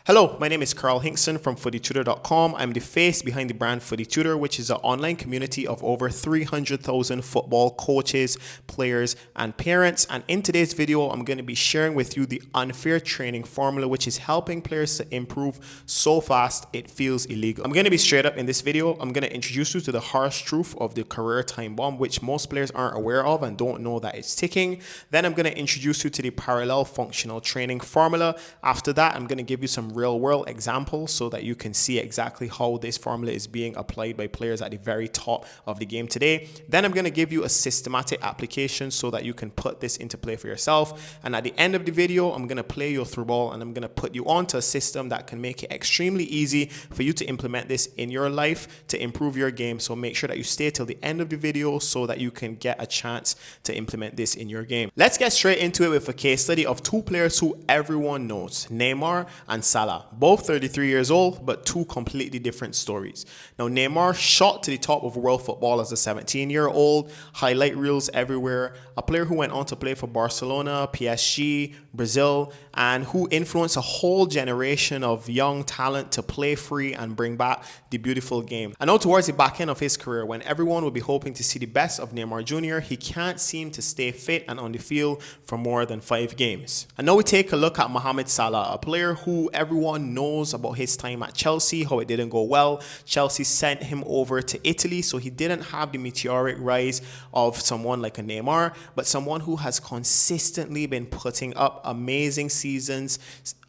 Hello, my name is Carl Hinkson from footytutor.com. I'm the face behind the brand Footy Tutor, which is an online community of over 300,000 football coaches, players, and parents. And in today's video, I'm going to be sharing with you the unfair training formula, which is helping players to improve so fast it feels illegal. I'm going to be straight up in this video. I'm going to introduce you to the harsh truth of the career time bomb, which most players aren't aware of and don't know that it's ticking. Then I'm going to introduce you to the parallel functional training formula. After that, I'm going to give you some real world examples so that you can see exactly how this formula is being applied by players at the very top of the game today. Then I'm going to give you a systematic application so that you can put this into play for yourself. And at the end of the video, I'm going to play you through ball and I'm going to put you onto a system that can make it extremely easy for you to implement this in your life to improve your game. So make sure that you stay till the end of the video so that you can get a chance to implement this in your game. Let's get straight into it with a case study of two players who everyone knows, Neymar and Salah. Both 33 years old, but two completely different stories. Now, Neymar shot to the top of world football as a 17-year-old, highlight reels everywhere, a player who went on to play for Barcelona, PSG, Brazil, and who influenced a whole generation of young talent to play free and bring back the beautiful game. I know towards the back end of his career, when everyone would be hoping to see the best of Neymar Jr., he can't seem to stay fit and on the field for more than 5 games. And now we take a look at Mohamed Salah, a player who everyone knows about his time at Chelsea, how it didn't go well. Chelsea sent him over to Italy, so he didn't have the meteoric rise of someone like a Neymar, but someone who has consistently been putting up amazing seasons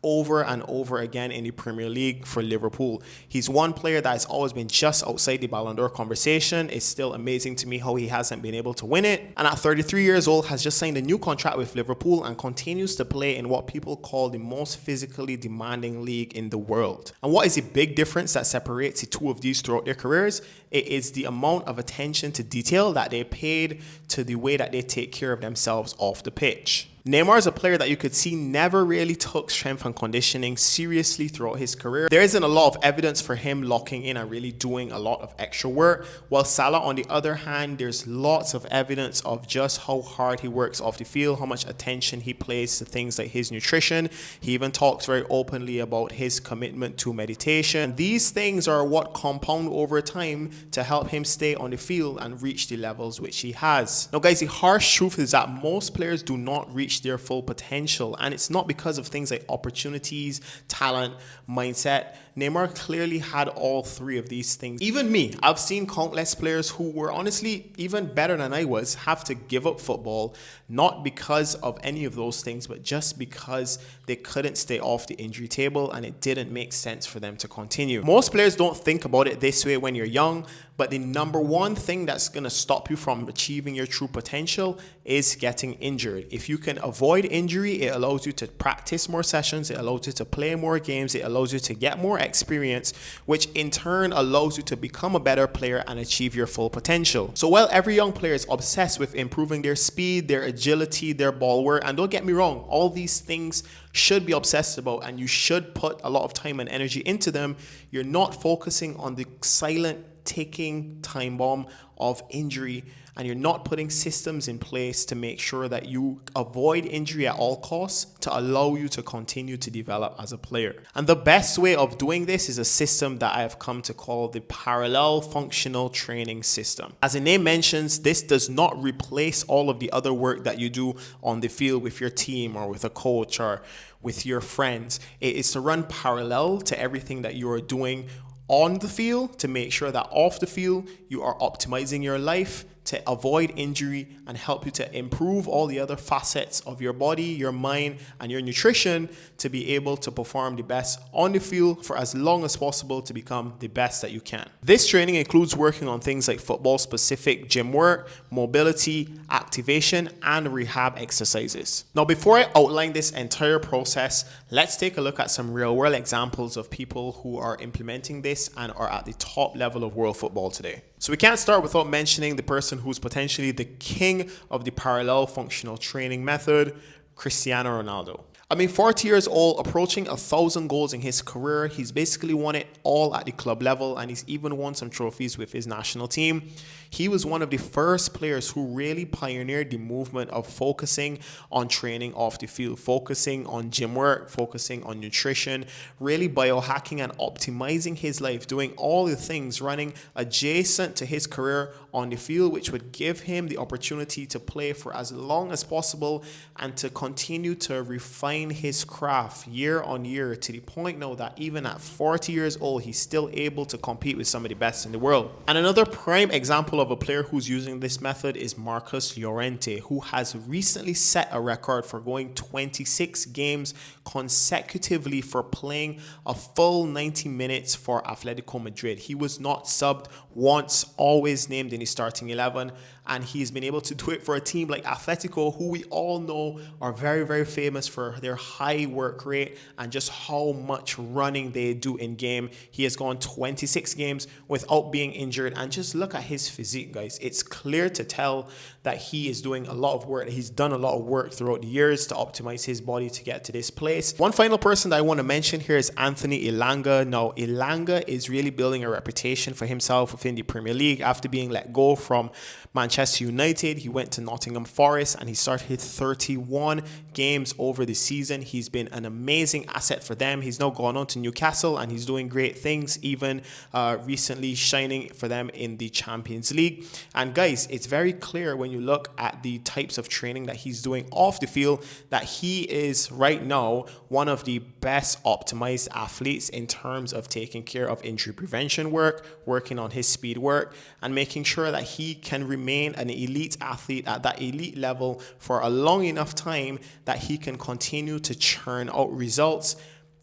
over and over again in the Premier League for Liverpool. He's one player that has always been just outside the Ballon d'Or conversation. It's still amazing to me how he hasn't been able to win it. And at 33 years old, has just signed a new contract with Liverpool and continues to play in what people call the most physically demanding league in the world. And what is the big difference that separates the two of these throughout their careers? It is the amount of attention to detail that they paid to the way that they take care of themselves off the pitch. Neymar is a player that you could see never really took strength and conditioning seriously throughout his career. There isn't a lot of evidence for him locking in and really doing a lot of extra work. While Salah, on the other hand, there's lots of evidence of just how hard he works off the field, how much attention he pays to things like his nutrition. He even talks very openly about his commitment to meditation. These things are what compound over time to help him stay on the field and reach the levels which he has. Now guys, the harsh truth is that most players do not reach their full potential, and it's not because of things like opportunities, talent, mindset. Neymar clearly had all three of these things. Even me, I've seen countless players who were honestly even better than I was have to give up football, not because of any of those things, but just because they couldn't stay off the injury table and it didn't make sense for them to continue. Most players don't think about it this way when you're young, but the number one thing that's going to stop you from achieving your true potential is getting injured. If you can avoid injury, it allows you to practice more sessions, it allows you to play more games, it allows you to get more experience, which in turn allows you to become a better player and achieve your full potential. So while every young player is obsessed with improving their speed, their agility, their ball work, and don't get me wrong, all these things should be obsessed about and you should put a lot of time and energy into them, you're not focusing on the silent ticking time bomb of injury, and you're not putting systems in place to make sure that you avoid injury at all costs to allow you to continue to develop as a player. And the best way of doing this is a system that I have come to call the parallel functional training system. As the name mentions, this does not replace all of the other work that you do on the field with your team or with a coach or with your friends. It is to run parallel to everything that you are doing on the field to make sure that off the field you are optimizing your life to avoid injury and help you to improve all the other facets of your body, your mind, and your nutrition to be able to perform the best on the field for as long as possible to become the best that you can. This training includes working on things like football-specific gym work, mobility, activation, and rehab exercises. Now, before I outline this entire process, let's take a look at some real-world examples of people who are implementing this and are at the top level of world football today. So we can't start without mentioning the person who's potentially the king of the parallel functional training method, Cristiano Ronaldo. I mean, 40 years old, approaching 1,000 goals in his career. He's basically won it all at the club level, and he's even won some trophies with his national team. He was one of the first players who really pioneered the movement of focusing on training off the field, focusing on gym work, focusing on nutrition, really biohacking and optimizing his life, doing all the things running adjacent to his career on the field, which would give him the opportunity to play for as long as possible and to continue to refine his craft year on year, to the point now that even at 40 years old, he's still able to compete with some of the best in the world. And another prime example of a player who's using this method is Marcus Llorente, who has recently set a record for going 26 games consecutively for playing a full 90 minutes for Atletico Madrid. He was not subbed once, always named in his starting 11, and he's been able to do it for a team like Atletico, who we all know are very, very famous for their high work rate and just how much running they do in game. He has gone 26 games without being injured, and just look at his physique, guys. It's clear to tell that he is doing a lot of work. He's done a lot of work throughout the years to optimize his body to get to this place. One final person that I want to mention here is Anthony Elanga. Now, Elanga is really building a reputation for himself within the Premier League. After being let go from Manchester United, he went to Nottingham Forest and he started 31 games over the season. He's been an amazing asset for them. He's now gone on to Newcastle and he's doing great things, even recently shining for them in the Champions League. And guys, it's very clear when you look at the types of training that he's doing off the field that he is right now one of the best optimized athletes in terms of taking care of injury prevention work, working on his speed work, and making sure that he can remain an elite athlete at that elite level for a long enough time that he can continue to churn out results,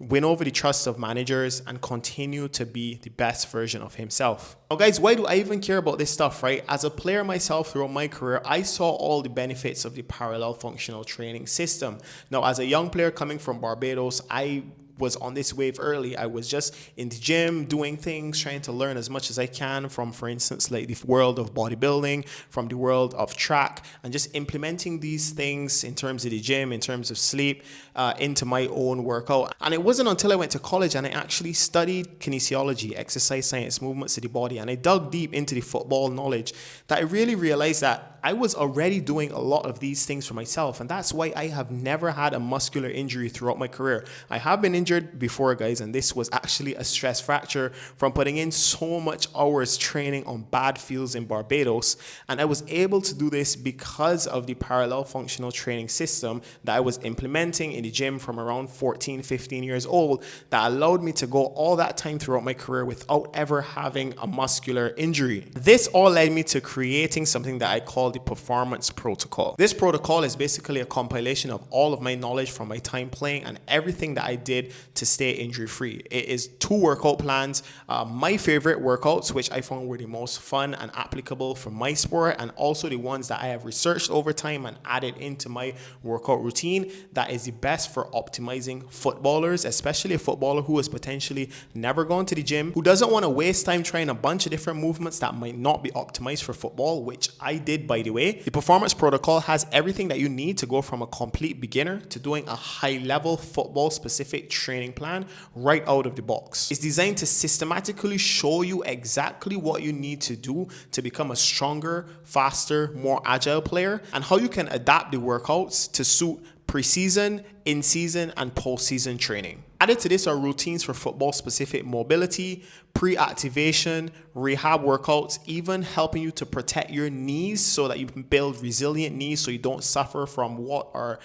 win over the trust of managers, and continue to be the best version of himself. Now guys, why do I even care about this stuff, right? As a player myself throughout my career, I saw all the benefits of the parallel functional training system. Now, as a young player coming from Barbados, I was on this wave early. I was just in the gym doing things, trying to learn as much as I can from, for instance, like the world of bodybuilding, from the world of track, and just implementing these things in terms of the gym, in terms of sleep, into my own workout. And it wasn't until I went to college and I actually studied kinesiology, exercise science, movements of the body, and I dug deep into the football knowledge that I really realized that I was already doing a lot of these things for myself, and that's why I have never had a muscular injury throughout my career. I have been injured before, guys, and this was actually a stress fracture from putting in so much hours training on bad fields in Barbados, and I was able to do this because of the parallel functional training system that I was implementing in the gym from around 14, 15 years old that allowed me to go all that time throughout my career without ever having a muscular injury. This all led me to creating something that I call the performance protocol. This protocol is basically a compilation of all of my knowledge from my time playing and everything that I did to stay injury free. It is 2 workout plans, my favorite workouts, which I found were the most fun and applicable for my sport, and also the ones that I have researched over time and added into my workout routine that is the best for optimizing footballers, especially a footballer who has potentially never gone to the gym, who doesn't want to waste time trying a bunch of different movements that might not be optimized for football, which I did, by the way. The performance protocol has everything that you need to go from a complete beginner to doing a high-level football-specific training plan right out of the box. It's designed to systematically show you exactly what you need to do to become a stronger, faster, more agile player, and how you can adapt the workouts to suit pre-season, in-season, and post-season training. Added to this are routines for football-specific mobility, pre-activation, rehab workouts, even helping you to protect your knees so that you can build resilient knees so you don't suffer from what are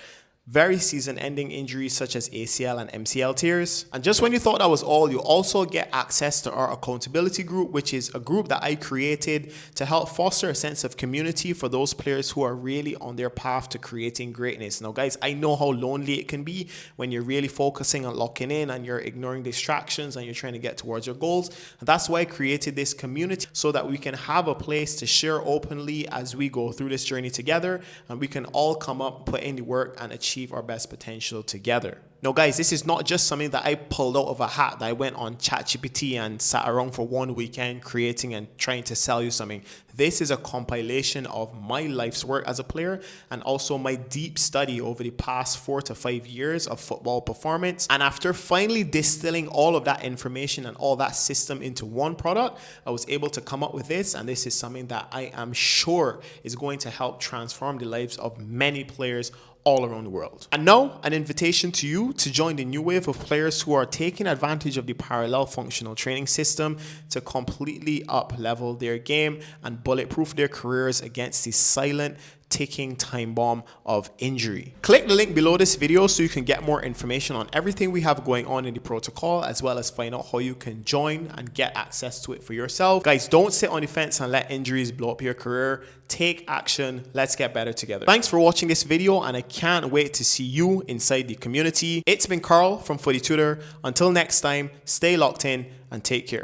very season-ending injuries such as ACL and MCL tears. And just when you thought that was all, you also get access to our accountability group, which is a group that I created to help foster a sense of community for those players who are really on their path to creating greatness. Now, guys, I know how lonely it can be when you're really focusing on locking in and you're ignoring distractions and you're trying to get towards your goals. And that's why I created this community so that we can have a place to share openly as we go through this journey together, and we can all come up, put in the work, and achieve achieve our best potential together. Now guys, this is not just something that I pulled out of a hat, that I went on ChatGPT and sat around for one weekend creating and trying to sell you something. This is a compilation of my life's work as a player and also my deep study over the past 4 to 5 years of football performance. And after finally distilling all of that information and all that system into one product, I was able to come up with this, and this is something that I am sure is going to help transform the lives of many players all around the world. And now, an invitation to you to join the new wave of players who are taking advantage of the parallel functional training system to completely up-level their game and bulletproof their careers against the silent ticking time bomb of injury. Click the link below this video so you can get more information on everything we have going on in the protocol, as well as find out how you can join and get access to it for yourself. Guys, don't sit on the fence and let injuries blow up your career. Take action. Let's get better together. Thanks for watching this video, and I can't wait to see you inside the community. It's been Carl from Footy Tutor. Until next time, stay locked in and take care.